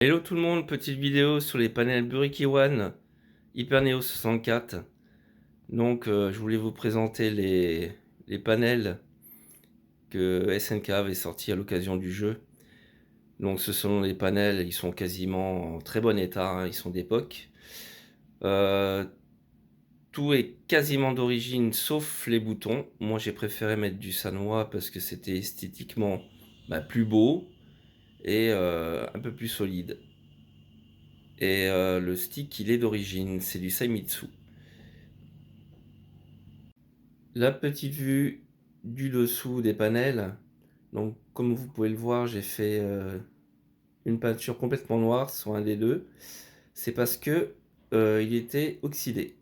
Hello tout le monde, petite vidéo sur les panels Buriki One Hyperneo 64. Donc je voulais vous présenter les panels que SNK avait sortis à l'occasion du jeu. Donc ce sont les panels, ils sont quasiment en très bon état, hein, ils sont d'époque. Tout est quasiment d'origine sauf les boutons. Moi j'ai préféré mettre du Sanwa parce que c'était esthétiquement plus beau et un peu plus solide. Et le stick il est d'origine, c'est du Saimitsu. La petite vue du dessous des panels. Donc comme vous pouvez le voir, j'ai fait une peinture complètement noire sur un des deux. C'est parce que il était oxydé.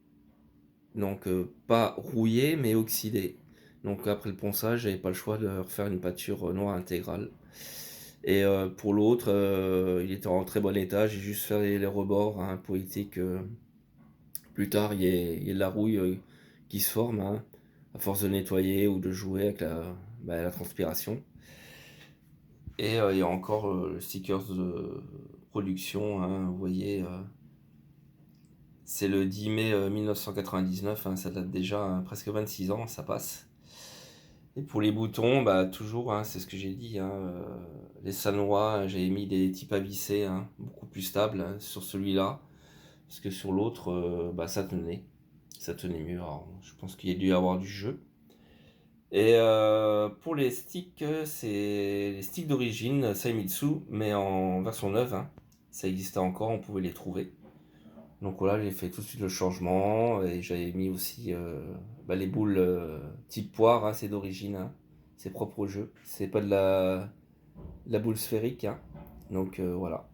Donc pas rouillé mais oxydé. Donc après le ponçage, j'avais pas le choix de refaire une peinture noire intégrale. Et pour l'autre, il était en très bon état. J'ai juste fait les rebords, hein, pour éviter que plus tard il y ait de la rouille qui se forme, hein, à force de nettoyer ou de jouer avec la transpiration. Et il y a encore le sticker de production, hein, vous voyez, c'est le 10 mai 1999, hein, ça date déjà, hein, presque 26 ans, ça passe. Et pour les boutons, toujours, hein, c'est ce que j'ai dit, hein, les Sanwa, j'avais mis des types à visser, hein, beaucoup plus stables, hein, sur celui-là, parce que sur l'autre, ça tenait mieux. Alors, je pense qu'il y a dû y avoir du jeu. Et pour les sticks, c'est les sticks d'origine Saimitsu, mais en version neuve, hein. Ça existait encore, on pouvait les trouver. Donc voilà, j'ai fait tout de suite le changement et j'avais mis aussi les boules type poire, hein, c'est d'origine, hein. C'est propre au jeu, c'est pas de la boule sphérique, hein. Donc voilà.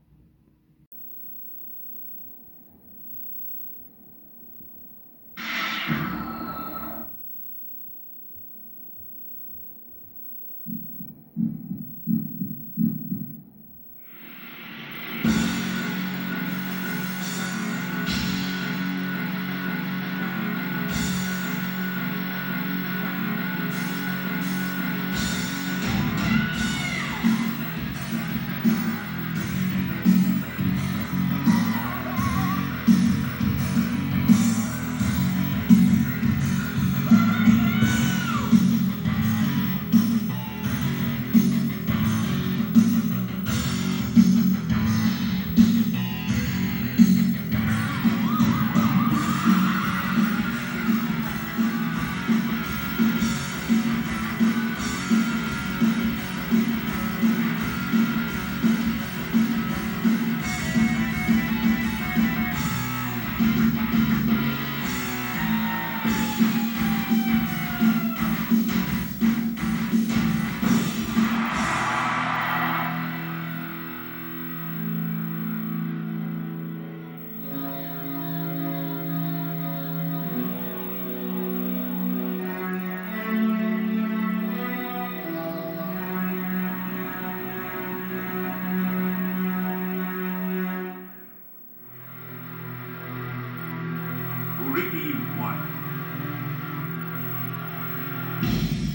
Buriki One.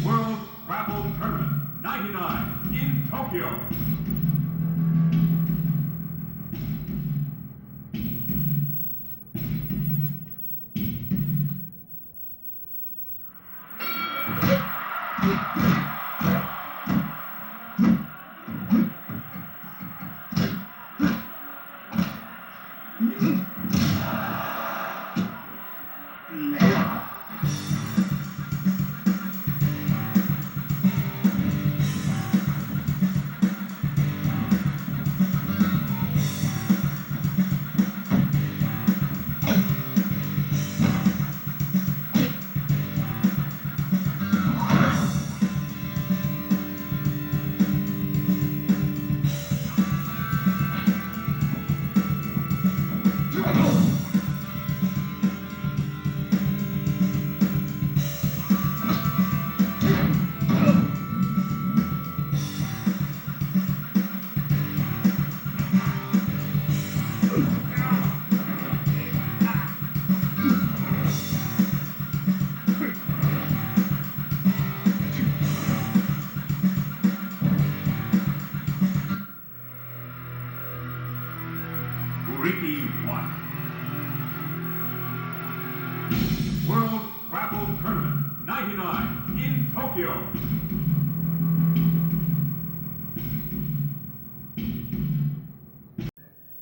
World Grapple Tournament 99 in Tokyo. Ricky 1. World Grapple Tournament 99 in Tokyo.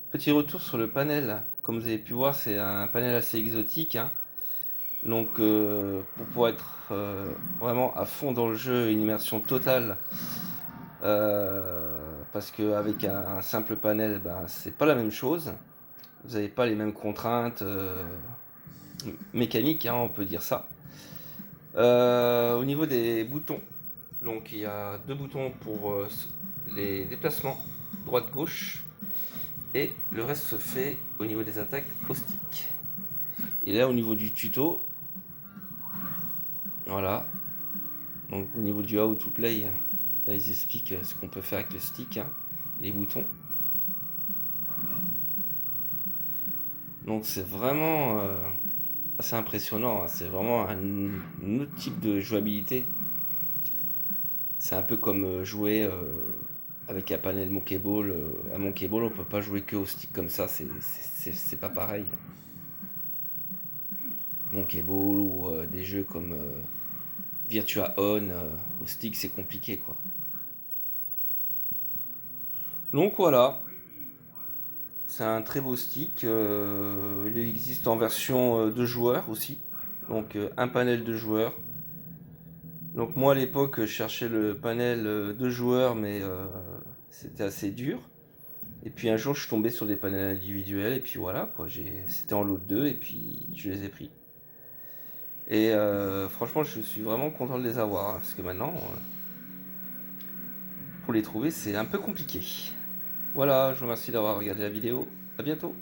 Petit retour sur le panel. Comme vous avez pu voir, c'est un panel assez exotique, hein. Donc pour pouvoir être vraiment à fond dans le jeu, une immersion totale, parce qu'avec un simple panel, ben, c'est pas la même chose. Vous n'avez pas les mêmes contraintes mécaniques, hein, on peut dire ça. Au niveau des boutons, donc il y a deux boutons pour les déplacements droite-gauche, et le reste se fait au niveau des attaques au stick. Et là, au niveau du tuto, voilà, donc au niveau du How to Play, là ils expliquent ce qu'on peut faire avec le stick, hein, les boutons. Donc c'est vraiment assez impressionnant, hein. C'est vraiment un autre type de jouabilité. C'est un peu comme jouer avec un panel Monkey Ball. À Monkey Ball, on peut pas jouer que au stick comme ça, c'est pas pareil. Monkey Ball ou des jeux comme Virtua On, au stick c'est compliqué quoi. Donc voilà, c'est un très beau stick. Il existe en version 2 joueurs aussi, donc un panel de joueurs. Donc moi à l'époque je cherchais le panel 2 joueurs, mais c'était assez dur. Et puis un jour je suis tombé sur des panels individuels et puis voilà quoi, c'était en lot de 2 et puis je les ai pris. Et franchement je suis vraiment content de les avoir, hein, parce que maintenant pour les trouver c'est un peu compliqué. Voilà, je vous remercie d'avoir regardé la vidéo. À bientôt.